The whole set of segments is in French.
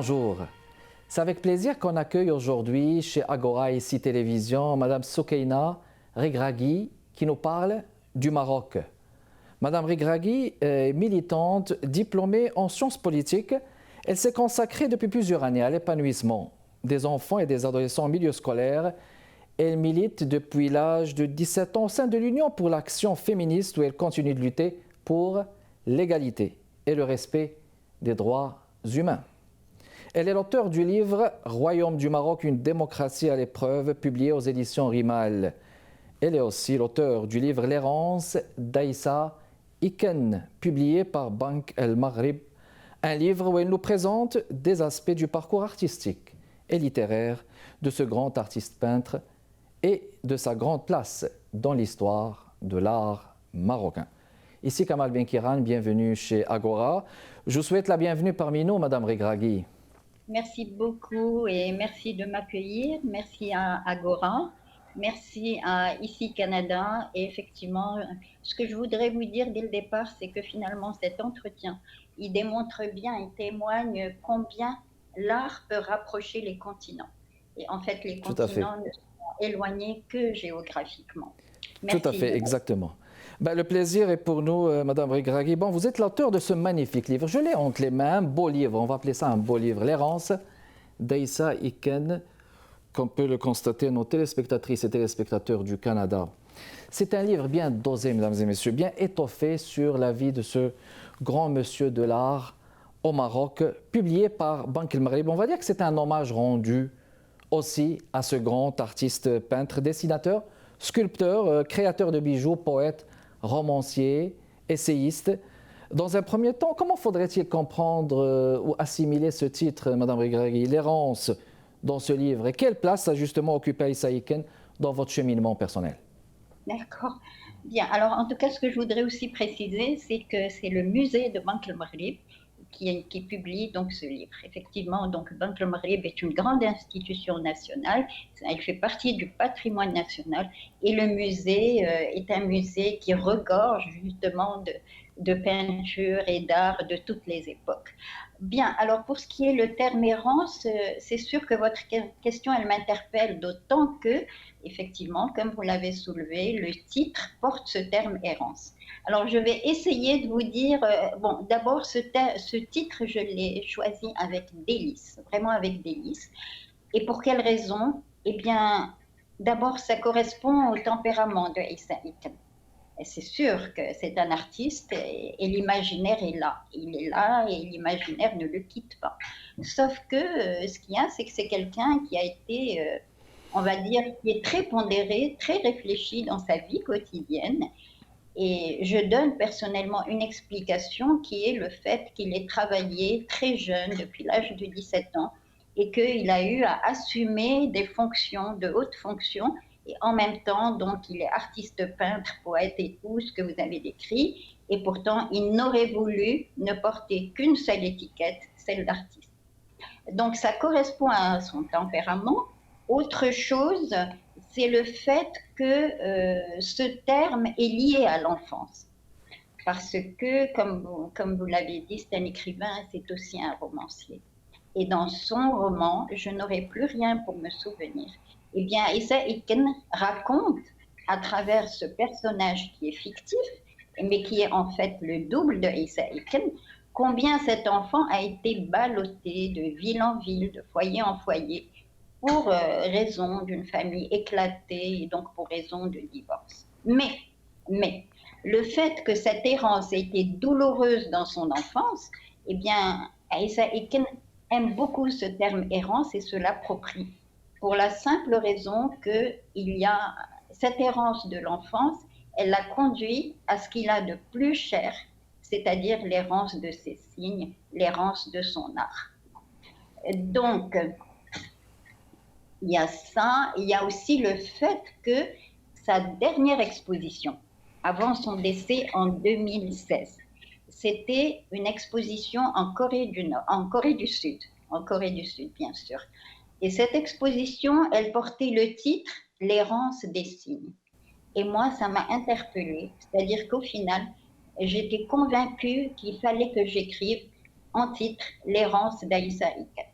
Bonjour. C'est avec plaisir qu'on accueille aujourd'hui chez Agora ici Télévision Madame Soukeina Regragui qui nous parle du Maroc. Madame Regragui est militante diplômée en sciences politiques. Elle s'est consacrée depuis plusieurs années à l'épanouissement des enfants et des adolescents en milieu scolaire. Elle milite depuis l'âge de 17 ans au sein de l'Union pour l'action féministe où elle continue de lutter pour l'égalité et le respect des droits humains. Elle est l'auteure du livre « Royaume du Maroc, une démocratie à l'épreuve » publié aux éditions Rimal. Elle est aussi l'auteure du livre « L'errance d'Aïssa Iken » publié par Banque El Maghrib, un livre où elle nous présente des aspects du parcours artistique et littéraire de ce grand artiste peintre et de sa grande place dans l'histoire de l'art marocain. Ici Kamal Benkiran, bienvenue chez Agora. Je vous souhaite la bienvenue parmi nous, Madame Regragui. Merci beaucoup et merci de m'accueillir. Merci à Agora, merci à ICI Canada. Et effectivement, ce que je voudrais vous dire dès le départ, c'est que finalement cet entretien, il démontre bien, il témoigne combien l'art peut rapprocher les continents. Et en fait, les continents ne sont éloignés que géographiquement. Merci. Tout à fait, exactement. Le plaisir est pour nous, Madame Regragui. Bon, vous êtes l'auteur de ce magnifique livre. Je l'ai entre les mains, un beau livre, on va appeler ça un beau livre. L'errance d'Aïssa Iken, comme peut le constater nos téléspectatrices et téléspectateurs du Canada. C'est un livre bien dosé, mesdames et messieurs, bien étoffé sur la vie de ce grand monsieur de l'art au Maroc, publié par Banque El Maghrib. On va dire que c'est un hommage rendu aussi à ce grand artiste peintre, dessinateur, sculpteur, créateur de bijoux, poète, romancier, essayiste. Dans un premier temps, comment faudrait-il comprendre ou assimiler ce titre, Madame Regragui, l'errance dans ce livre, et quelle place a justement occupé Aïssa Iken dans votre cheminement personnel? D'accord. Bien. Alors, en tout cas, ce que je voudrais aussi préciser, c'est que c'est le musée de Banque El Maghrib qui publie donc ce livre. Effectivement, donc Banque El Maghrib est une grande institution nationale. Elle fait partie du patrimoine national et le musée est un musée qui regorge justement de peinture et d'art de toutes les époques. Bien, alors pour ce qui est le terme errance, c'est sûr que votre question, elle m'interpelle d'autant que, effectivement, comme vous l'avez soulevé, le titre porte ce terme errance. Alors, je vais essayer de vous dire, bon, d'abord, ce titre, je l'ai choisi avec délice, vraiment avec délice. Et pour quelle raison? Eh bien, d'abord, ça correspond au tempérament de Aïssa Iken. C'est sûr que c'est un artiste et l'imaginaire est là. Il est là et l'imaginaire ne le quitte pas. Sauf que ce qu'il y a, c'est que c'est quelqu'un qui a été, on va dire, qui est très pondéré, très réfléchi dans sa vie quotidienne. Et je donne personnellement une explication qui est le fait qu'il ait travaillé très jeune, depuis l'âge de 17 ans, et qu'il a eu à assumer des fonctions, de hautes fonctions, et en même temps, donc, il est artiste, peintre, poète et tout ce que vous avez décrit, et pourtant, il n'aurait voulu ne porter qu'une seule étiquette, celle d'artiste. Donc, ça correspond à son tempérament. Autre chose, c'est le fait que ce terme est lié à l'enfance. Parce que, comme vous l'avez dit, c'est un écrivain, c'est aussi un romancier. Et dans son roman, je n'aurai plus rien pour me souvenir. Eh bien, Aïssa Iken raconte, à travers ce personnage qui est fictif, mais qui est en fait le double de Aïssa Iken, combien cet enfant a été ballotté de ville en ville, de foyer en foyer, pour raison d'une famille éclatée et donc pour raison de divorce. Mais, le fait que cette errance ait été douloureuse dans son enfance, eh bien, Aïssa Iken aime beaucoup ce terme errance et se l'approprie, pour la simple raison que cette errance de l'enfance, elle l'a conduit à ce qu'il a de plus cher, c'est-à-dire l'errance de ses signes, l'errance de son art. Donc, il y a ça, il y a aussi le fait que sa dernière exposition, avant son décès en 2016, c'était une exposition en Corée du Sud bien sûr. Et cette exposition, elle portait le titre « L'errance des signes ». Et moi, ça m'a interpellée, c'est-à-dire qu'au final, j'étais convaincue qu'il fallait que j'écrive en titre « L'errance d'Aïssa Iken ».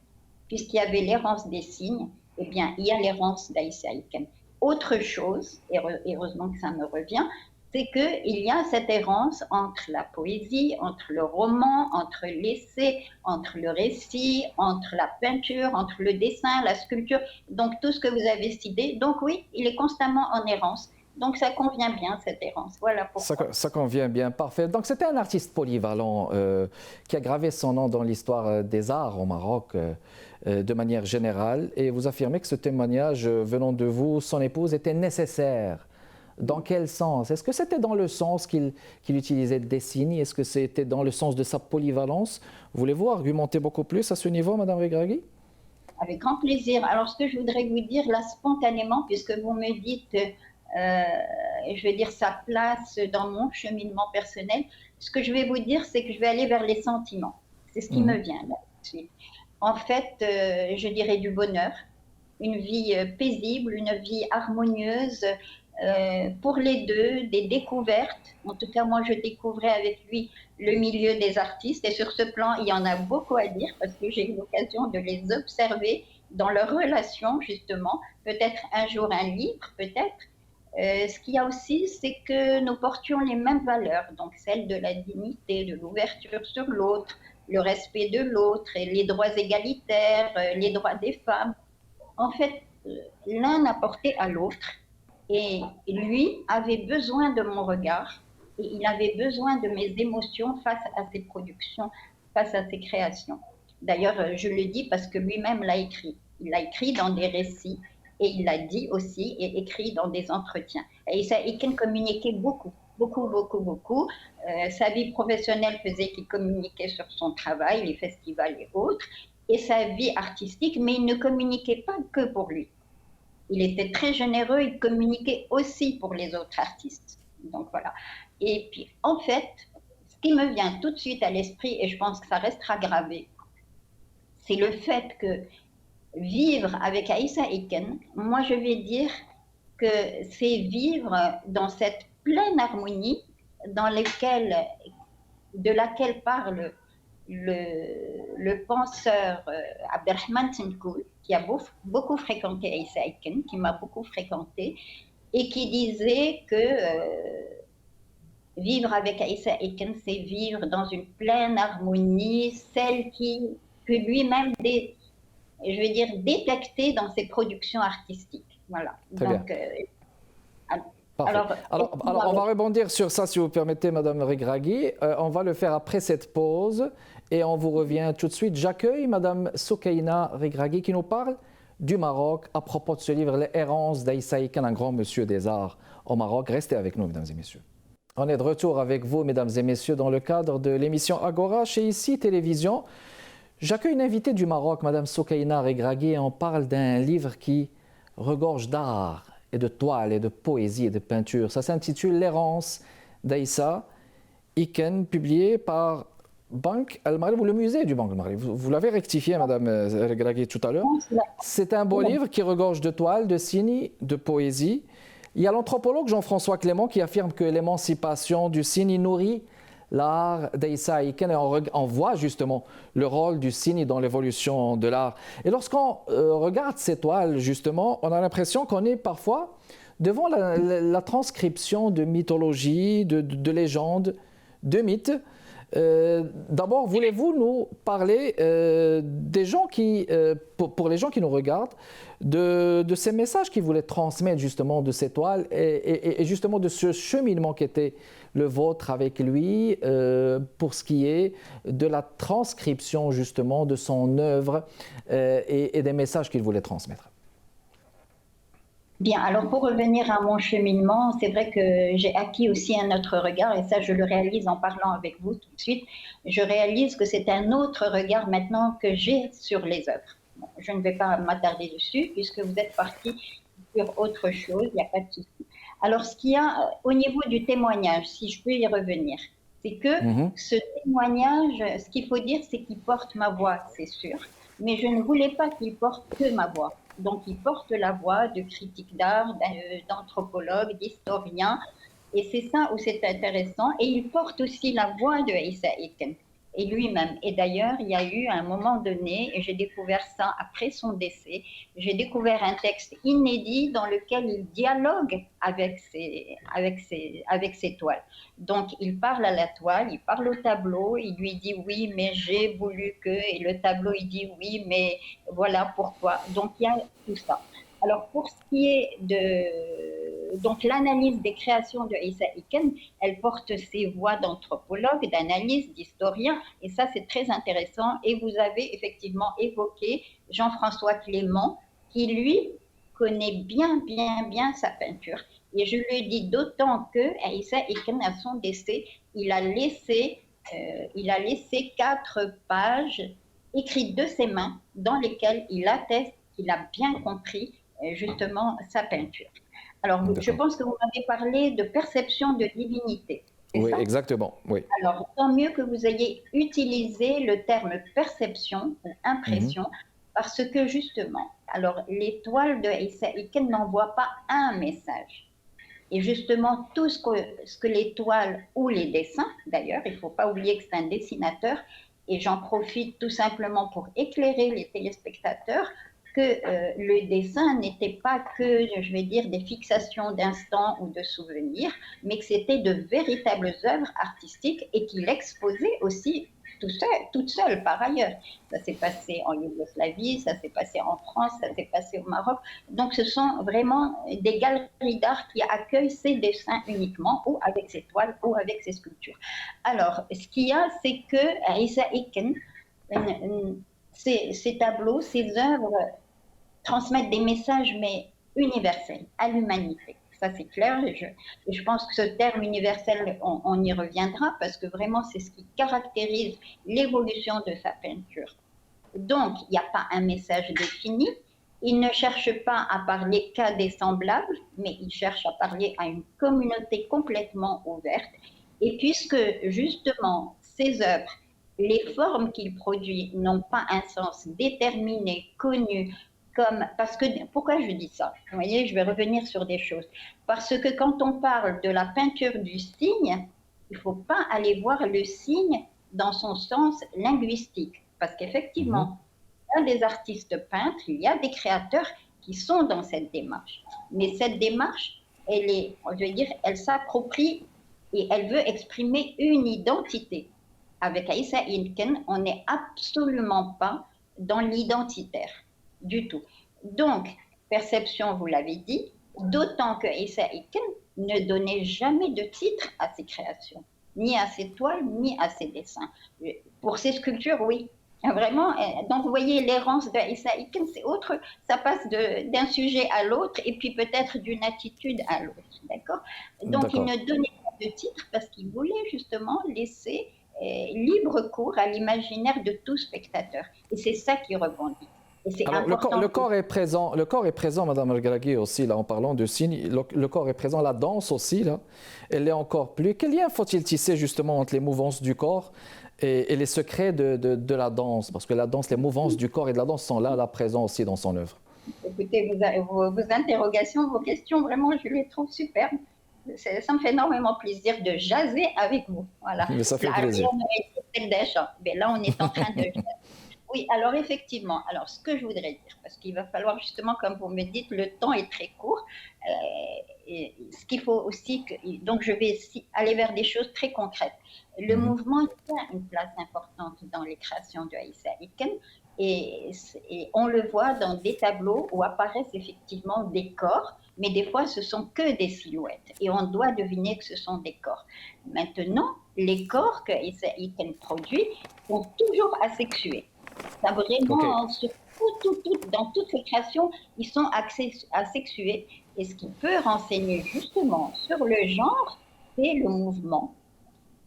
puisqu'il y avait l'errance des signes, eh bien, il y a l'errance d'Aïssa Iken. Autre chose, et heureusement que ça me revient, c'est qu'il y a cette errance entre la poésie, entre le roman, entre l'essai, entre le récit, entre la peinture, entre le dessin, la sculpture, donc tout ce que vous avez cité. Donc oui, il est constamment en errance. Donc ça convient bien, cette errance. Voilà pourquoi. Ça convient bien, parfait. Donc c'était un artiste polyvalent qui a gravé son nom dans l'histoire des arts au Maroc de manière générale. Et vous affirmez que ce témoignage venant de vous, son épouse, était nécessaire. Dans quel sens? Est-ce que c'était dans le sens qu'il utilisait des signes? Est-ce que c'était dans le sens de sa polyvalence? Voulez-vous argumenter beaucoup plus à ce niveau, Madame Regragui? Avec grand plaisir. Alors, ce que je voudrais vous dire là spontanément, puisque vous me dites, je vais dire sa place dans mon cheminement personnel, ce que je vais vous dire, c'est que je vais aller vers les sentiments. C'est ce qui me vient là tout de suite. En fait, je dirais du bonheur, une vie paisible, une vie harmonieuse, pour les deux, des découvertes. En tout cas, moi, je découvrais avec lui le milieu des artistes. Et sur ce plan, il y en a beaucoup à dire parce que j'ai eu l'occasion de les observer dans leur relation, justement. Peut-être un jour un livre, peut-être. Ce qu'il y a aussi, c'est que nous portions les mêmes valeurs, donc celle de la dignité, de l'ouverture sur l'autre, le respect de l'autre, et les droits égalitaires, les droits des femmes. En fait, l'un apportait à l'autre. Et lui avait besoin de mon regard et il avait besoin de mes émotions face à ses productions, face à ses créations. D'ailleurs, je le dis parce que lui-même l'a écrit. Il l'a écrit dans des récits et il l'a dit aussi et écrit dans des entretiens. Et Issa Eken communiquait beaucoup, beaucoup, beaucoup, beaucoup. Sa vie professionnelle faisait qu'il communiquait sur son travail, les festivals et autres, et sa vie artistique, mais il ne communiquait pas que pour lui. Il était très généreux, il communiquait aussi pour les autres artistes. Donc voilà. Et puis, en fait, ce qui me vient tout de suite à l'esprit, et je pense que ça restera gravé, c'est le fait que vivre avec Aïssa Eken, moi je vais dire que c'est vivre dans cette pleine harmonie de laquelle parle le penseur Abderrahmane Tenkoul, qui a beaucoup fréquenté Aïssa Eken, qui m'a beaucoup fréquenté, et qui disait que vivre avec Aïssa Eken, c'est vivre dans une pleine harmonie, celle que lui-même, je veux dire, détectait dans ses productions artistiques. Voilà. Très bien. Alors, on va rebondir sur ça, si vous permettez, Madame Regragui. On va le faire après cette pause et on vous revient tout de suite. J'accueille Madame Soukaina Regragui qui nous parle du Maroc à propos de ce livre, Les errances d'Aïssa Eken, un grand monsieur des arts au Maroc. Restez avec nous, mesdames et messieurs. On est de retour avec vous, mesdames et messieurs, dans le cadre de l'émission Agora chez ICI Télévision. J'accueille une invitée du Maroc, Madame Soukaina Regragui, et on parle d'un livre qui regorge d'art et de toile et de poésie et de peinture. Ça s'intitule L'errance d'Aïssa Eken, publié par Banque Al Maghreb, ou le musée du Banque Al Maghreb. Vous l'avez rectifié, Madame Regragui, tout à l'heure. C'est un beau livre qui regorge de toiles, de signes, de poésie. Il y a l'anthropologue Jean-François Clément qui affirme que l'émancipation du signe nourrit l'art d'Aïssa Eken, et on voit justement le rôle du signe dans l'évolution de l'art. Et lorsqu'on regarde ces toiles, justement, on a l'impression qu'on est parfois devant la transcription de mythologie, de légendes, de mythes. D'abord, voulez-vous nous parler des gens pour les gens qui nous regardent, de ces messages qu'ils voulaient transmettre justement de ces toiles et justement de ce cheminement qui était le vôtre avec lui pour ce qui est de la transcription justement de son œuvre et des messages qu'il voulait transmettre? Bien, alors pour revenir à mon cheminement, c'est vrai que j'ai acquis aussi un autre regard, et ça je le réalise en parlant avec vous tout de suite. Je réalise que c'est un autre regard maintenant que j'ai sur les œuvres. Bon, je ne vais pas m'attarder dessus puisque vous êtes parti sur autre chose, il n'y a pas de souci. Alors ce qu'il y a au niveau du témoignage, si je peux y revenir, c'est que ce témoignage, ce qu'il faut dire, c'est qu'il porte ma voix, c'est sûr, mais je ne voulais pas qu'il porte que ma voix. Donc, il porte la voix de critiques d'art, d'anthropologues, d'historiens. Et c'est ça où c'est intéressant. Et il porte aussi la voix de Aïssa Eken. et lui-même. Et d'ailleurs, il y a eu un moment donné, et j'ai découvert ça après son décès, j'ai découvert un texte inédit dans lequel il dialogue avec ses toiles. Donc, il parle à la toile, il parle au tableau, il lui dit oui, mais j'ai voulu que, et le tableau, il dit oui, mais voilà pourquoi. Donc, il y a tout ça. Alors, pour ce qui est de donc l'analyse des créations de Issa Iken, elle porte ses voix d'anthropologue, d'analyste, d'historien, et ça c'est très intéressant. Et vous avez effectivement évoqué Jean-François Clément, qui lui connaît bien sa peinture. Et je le dis d'autant que Issa Iken, à son décès, il a laissé 4 pages écrites de ses mains dans lesquelles il atteste qu'il a bien compris justement sa peinture. Alors, je pense que vous m'avez parlé de perception de divinité. Oui, ça exactement. Oui. Alors, tant mieux que vous ayez utilisé le terme perception ou impression, parce que justement, alors les toiles de Issa Iken n'envoient pas un message. Et justement, tout ce que les toiles ou les dessins, d'ailleurs, il ne faut pas oublier que c'est un dessinateur, et j'en profite tout simplement pour éclairer les téléspectateurs, que le dessin n'était pas que, je vais dire, des fixations d'instants ou de souvenirs, mais que c'était de véritables œuvres artistiques et qu'il exposait aussi toute seule par ailleurs. Ça s'est passé en Yougoslavie, ça s'est passé en France, ça s'est passé au Maroc. Donc ce sont vraiment des galeries d'art qui accueillent ces dessins uniquement, ou avec ces toiles, ou avec ces sculptures. Alors, ce qu'il y a, c'est que Issa Iken, ces tableaux, ces œuvres transmettre des messages, mais universels, à l'humanité. Ça, c'est clair. Et je pense que ce terme universel, on y reviendra, parce que vraiment, c'est ce qui caractérise l'évolution de sa peinture. Donc, il n'y a pas un message défini. Il ne cherche pas à parler qu'à des semblables, mais il cherche à parler à une communauté complètement ouverte. Et puisque, justement, ces œuvres, les formes qu'il produit n'ont pas un sens déterminé, connu, parce que, pourquoi je dis ça? Vous voyez, je vais revenir sur des choses. Parce que quand on parle de la peinture du signe, il ne faut pas aller voir le signe dans son sens linguistique. Parce qu'effectivement, des artistes peintres, il y a des créateurs qui sont dans cette démarche. Mais cette démarche, elle s'approprie et elle veut exprimer une identité. Avec Issa Iken, on n'est absolument pas dans l'identitaire du tout. Donc, perception, vous l'avez dit, d'autant que Issa Iken ne donnait jamais de titre à ses créations, ni à ses toiles, ni à ses dessins. Pour ses sculptures, oui. Vraiment, donc vous voyez l'errance de Issa Iken, c'est autre, ça passe d'un sujet à l'autre et puis peut-être d'une attitude à l'autre, d'accord? Donc il ne donnait pas de titre parce qu'il voulait justement laisser libre cours à l'imaginaire de tout spectateur. Et c'est ça qui rebondit. Alors, le corps est présent, Madame Regragui, aussi, là, en parlant de signes. Le corps est présent, la danse aussi, là, elle est encore plus. Quel lien faut-il tisser justement entre les mouvances du corps et les secrets de la danse? Parce que la danse, les mouvances du corps et de la danse sont là présents aussi dans son œuvre. Écoutez, vos interrogations, vos questions, vraiment, je les trouve superbes. Ça me fait énormément plaisir de jaser avec vous. Voilà. Mais ça fait plaisir. Mais là, on est en train de jaser. Oui, alors effectivement, alors ce que je voudrais dire, parce qu'il va falloir justement, comme vous me dites, le temps est très court, et ce qu'il faut aussi, donc je vais aller vers des choses très concrètes. Le mouvement a une place importante dans les créations de Issa Iken, et on le voit dans des tableaux où apparaissent effectivement des corps, mais des fois ce sont que des silhouettes, et on doit deviner que ce sont des corps. Maintenant, les corps que Issa Iken produit sont toujours asexués. Ça vraiment, dans toutes les créations, ils sont asexués. Et ce qui peut renseigner justement sur le genre, c'est le mouvement.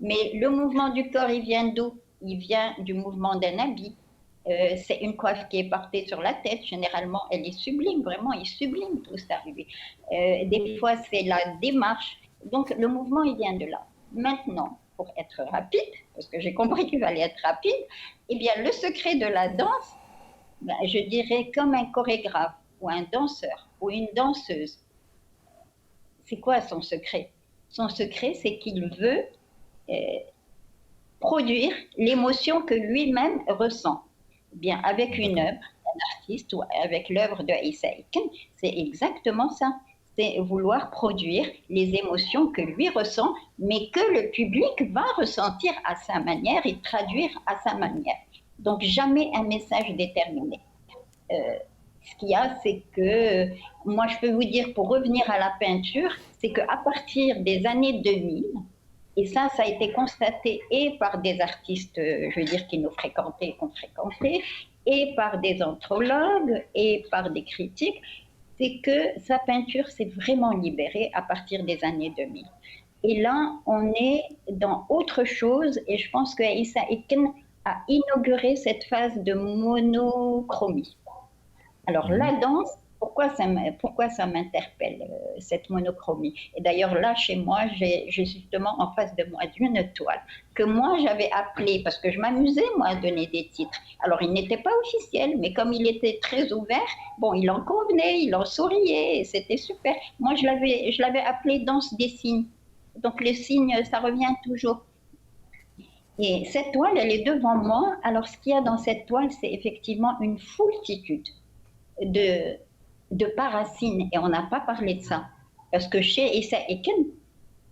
Mais le mouvement du corps, il vient d'où? Il vient du mouvement d'un habit. C'est une coiffe qui est portée sur la tête. Généralement, elle est sublime, vraiment, il sublime tout ça. Des fois, c'est la démarche. Donc, le mouvement, il vient de là. Maintenant, pour être rapide, parce que j'ai compris qu'il fallait être rapide, eh bien, le secret de la danse, je dirais comme un chorégraphe ou un danseur ou une danseuse. C'est quoi son secret? Son secret, c'est qu'il veut produire l'émotion que lui-même ressent. Bien, avec une œuvre d'un artiste ou avec l'œuvre de Issa Eken, c'est exactement ça. C'est vouloir produire les émotions que lui ressent, mais que le public va ressentir à sa manière et traduire à sa manière. Donc jamais un message déterminé. Ce qu'il y a, c'est que, moi je peux vous dire, pour revenir à la peinture, c'est qu'à partir des années 2000, et ça a été constaté et par des artistes, je veux dire, qui nous fréquentaient et qu'on fréquentait, et par des anthropologues et par des critiques, c'est que sa peinture s'est vraiment libérée à partir des années 2000. Et là, on est dans autre chose, et je pense que Issa Eken a inauguré cette phase de monochromie. Alors la danse, pourquoi ça m'interpelle, cette monochromie? Et d'ailleurs là, chez moi, j'ai justement en face de moi d'une toile que moi j'avais appelée, parce que je m'amusais moi à donner des titres. Alors il n'était pas officiel, mais comme il était très ouvert, bon, il en convenait, il en souriait, et c'était super. Moi je l'avais appelé danse des signes. Donc les signes, ça revient toujours. Et cette toile, elle est devant moi. Alors ce qu'il y a dans cette toile, c'est effectivement une foultitude de paracines, et on n'a pas parlé de ça. Parce que chez Issa Eken,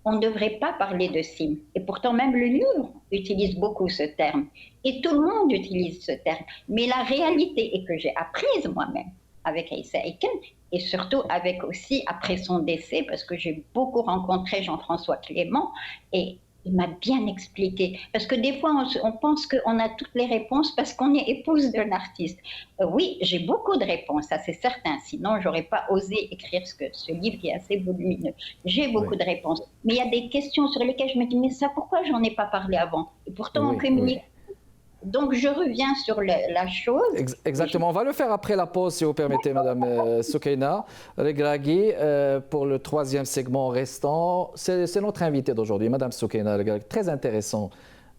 on ne devrait pas parler de signes. Et pourtant, même le livre utilise beaucoup ce terme. Et tout le monde utilise ce terme. Mais la réalité, et que j'ai apprise moi-même avec Issa Eken, et surtout avec aussi, après son décès, parce que j'ai beaucoup rencontré Jean-François Clément, et il m'a bien expliqué. Parce que des fois, on pense qu'on a toutes les réponses parce qu'on est épouse d'un artiste. Oui, j'ai beaucoup de réponses, ça c'est certain. Sinon, j'aurais pas osé écrire ce livre qui est assez volumineux. J'ai beaucoup de réponses. Mais il y a des questions sur lesquelles je me dis, mais ça, pourquoi j'en ai pas parlé avant? Et pourtant, on communique. Donc, je reviens sur la chose. Exactement. On va le faire après la pause, si vous permettez, Madame Soukaina Regragui, pour le troisième segment restant. C'est notre invité d'aujourd'hui, Madame Soukaina Regragui. Très intéressant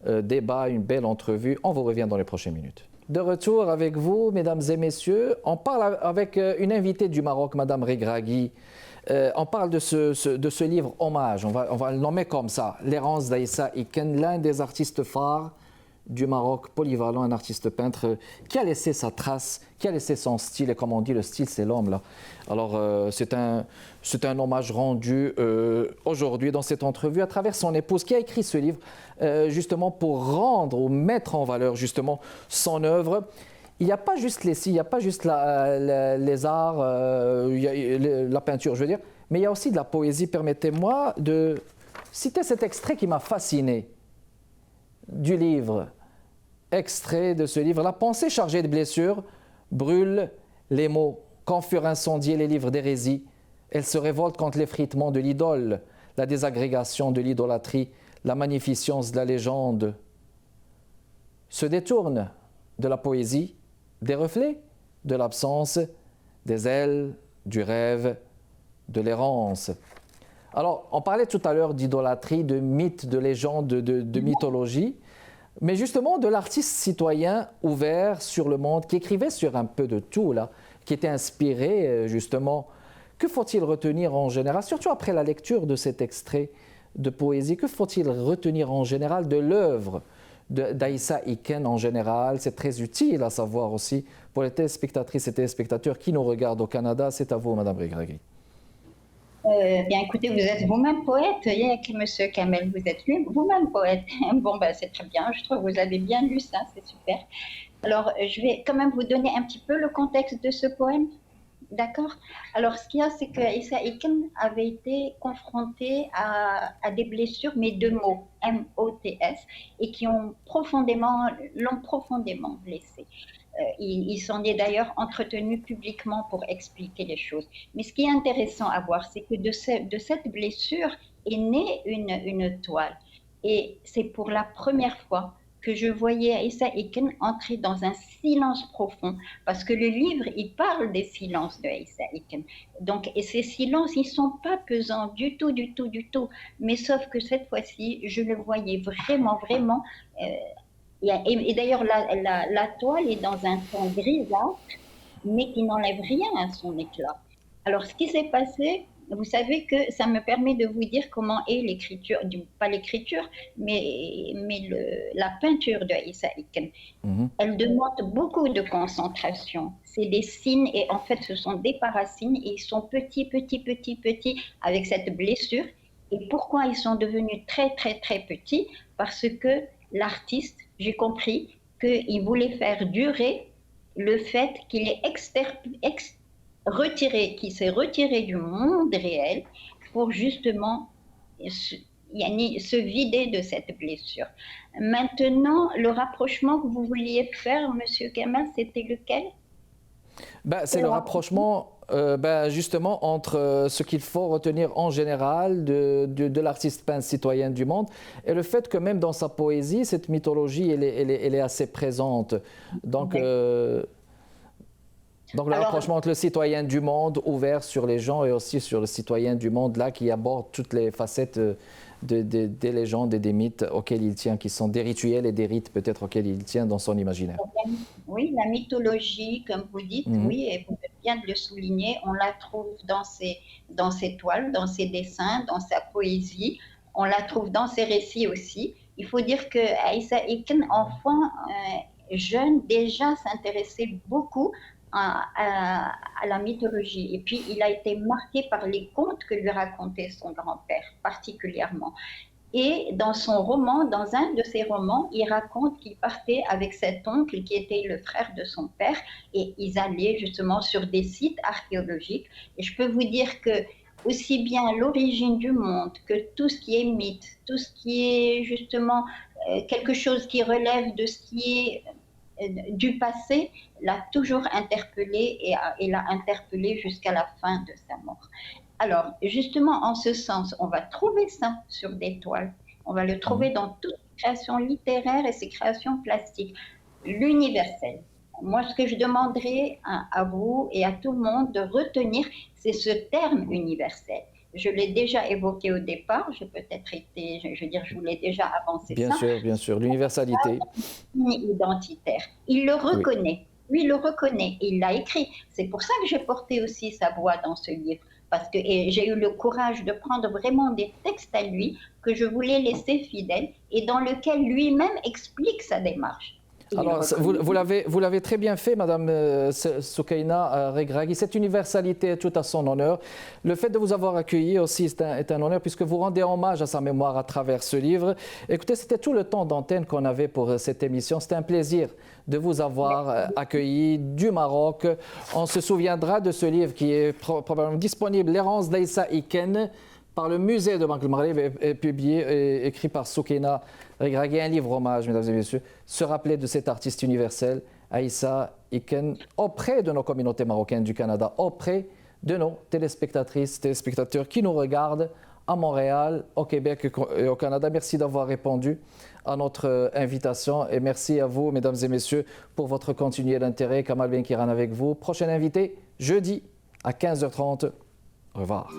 débat, une belle entrevue. On vous revient dans les prochaines minutes. De retour avec vous, mesdames et messieurs. On parle avec une invitée du Maroc, Madame Regragui. On parle de ce livre Hommage, on va le nommer comme ça, L'errance d'Aïssa Eken, l'un des artistes phares du Maroc, polyvalent, un artiste peintre qui a laissé sa trace, qui a laissé son style. Et comme on dit, le style, c'est l'homme, là. Alors, c'est un hommage rendu aujourd'hui dans cette entrevue à travers son épouse qui a écrit ce livre justement pour rendre ou mettre en valeur justement son œuvre. Il n'y a pas juste les signes, il n'y a pas juste les arts, la peinture, je veux dire, mais il y a aussi de la poésie. Permettez-moi de citer cet extrait qui m'a fasciné du livre. Extrait de ce livre. La pensée chargée de blessures brûle les mots. Quand furent incendiés les livres d'hérésie, elle se révolte contre l'effritement de l'idole, la désagrégation de l'idolâtrie, la magnificence de la légende. Se détourne de la poésie, des reflets, de l'absence, des ailes, du rêve, de l'errance. Alors, on parlait tout à l'heure d'idolâtrie, de mythes, de légendes, de mythologie, mais justement de l'artiste citoyen ouvert sur le monde, qui écrivait sur un peu de tout, là, qui était inspiré justement. Que faut-il retenir en général, surtout après la lecture de cet extrait de poésie, que faut-il retenir en général de l'œuvre d'Aïssa Eken en général? C'est très utile à savoir aussi pour les téléspectatrices et téléspectateurs qui nous regardent au Canada. C'est à vous, Madame Regragui. Bien, écoutez, vous êtes vous-même poète, Monsieur Kamel, vous êtes vous-même poète. Bon, ben, c'est très bien, je trouve que vous avez bien lu ça, c'est super. Alors, je vais quand même vous donner un petit peu le contexte de ce poème, d'accord? Alors, ce qu'il y a, c'est que Issa Eken avait été confronté à des blessures, mais de mots, M-O-T-S, et qui l'ont profondément blessé. Il s'en est d'ailleurs entretenu publiquement pour expliquer les choses. Mais ce qui est intéressant à voir, c'est que de cette blessure est née une toile. Et c'est pour la première fois que je voyais Issa Eken entrer dans un silence profond, parce que le livre, il parle des silences de Issa Eken. Donc, et ces silences, ils ne sont pas pesants du tout. Mais sauf que cette fois-ci, je le voyais vraiment. Et d'ailleurs, la toile est dans un ton grisâtre, mais qui n'enlève rien à son éclat. Alors, ce qui s'est passé, vous savez que ça me permet de vous dire comment est l'écriture, pas l'écriture, la peinture de Aïssa Iken. Elle demande beaucoup de concentration. C'est des signes et en fait ce sont des parasignes et ils sont petits, petits, petits, petits avec cette blessure. Et pourquoi ils sont devenus très, très, très petits? Parce que l'artiste, j'ai compris qu'il voulait faire durer le fait qu'il est qu'il s'est retiré du monde réel pour justement se vider de cette blessure. Maintenant, le rapprochement que vous vouliez faire, Monsieur Kamal, c'était lequel? C'est le rapprochement justement entre ce qu'il faut retenir en général de l'artiste peintre citoyen du monde et le fait que même dans sa poésie, cette mythologie, elle est assez présente. Donc, le rapprochement entre le citoyen du monde ouvert sur les gens et aussi sur le citoyen du monde là qui aborde toutes les facettes des légendes et des mythes auxquels il tient, qui sont des rituels et des rites peut-être auxquels il tient dans son imaginaire. Oui, la mythologie, comme vous dites, oui, et vous faites bien de le souligner, on la trouve dans ses toiles, dans ses dessins, dans sa poésie, on la trouve dans ses récits aussi. Il faut dire que Aïssa Iken, enfant, jeune, déjà s'intéressait beaucoup à la mythologie. Et puis, il a été marqué par les contes que lui racontait son grand-père, particulièrement. Et dans son roman, dans un de ses romans, il raconte qu'il partait avec cet oncle qui était le frère de son père et ils allaient justement sur des sites archéologiques. Et je peux vous dire que aussi bien l'origine du monde que tout ce qui est mythe, tout ce qui est justement quelque chose qui relève de ce qui est du passé, l'a toujours interpellé et l'a interpellé jusqu'à la fin de sa mort. Alors, justement, en ce sens, on va trouver ça sur des toiles. On va le trouver dans toutes ses créations littéraires et ses créations plastiques. L'universel. Moi, ce que je demanderais à vous et à tout le monde de retenir, c'est ce terme universel. Je l'ai déjà évoqué au départ, je voulais déjà avancer ça. Bien sûr, l'universalité. Identitaire. Il le reconnaît. Oui. Lui, il le reconnaît. Il l'a écrit. C'est pour ça que j'ai porté aussi sa voix dans ce livre. Parce que j'ai eu le courage de prendre vraiment des textes à lui que je voulais laisser fidèles et dans lequel lui-même explique sa démarche. Alors, vous l'avez très bien fait, Madame Soukaina Regragui. Cette universalité est tout à son honneur. Le fait de vous avoir accueilli aussi est un honneur puisque vous rendez hommage à sa mémoire à travers ce livre. Écoutez, c'était tout le temps d'antenne qu'on avait pour cette émission. C'était un plaisir de vous avoir accueilli du Maroc. On se souviendra de ce livre qui est probablement disponible, L'errance d'Aïssa Iken, par le musée de Banque Maghreb, est publié, écrit par Soukaina Regragui, un livre hommage, mesdames et messieurs, se rappeler de cet artiste universel, Aïssa Iken, auprès de nos communautés marocaines du Canada, auprès de nos téléspectatrices, téléspectateurs qui nous regardent à Montréal, au Québec et au Canada. Merci d'avoir répondu à notre invitation et merci à vous, mesdames et messieurs, pour votre continué d'intérêt. Kamal Benkiran avec vous. Prochain invité, jeudi à 15h30. Au revoir.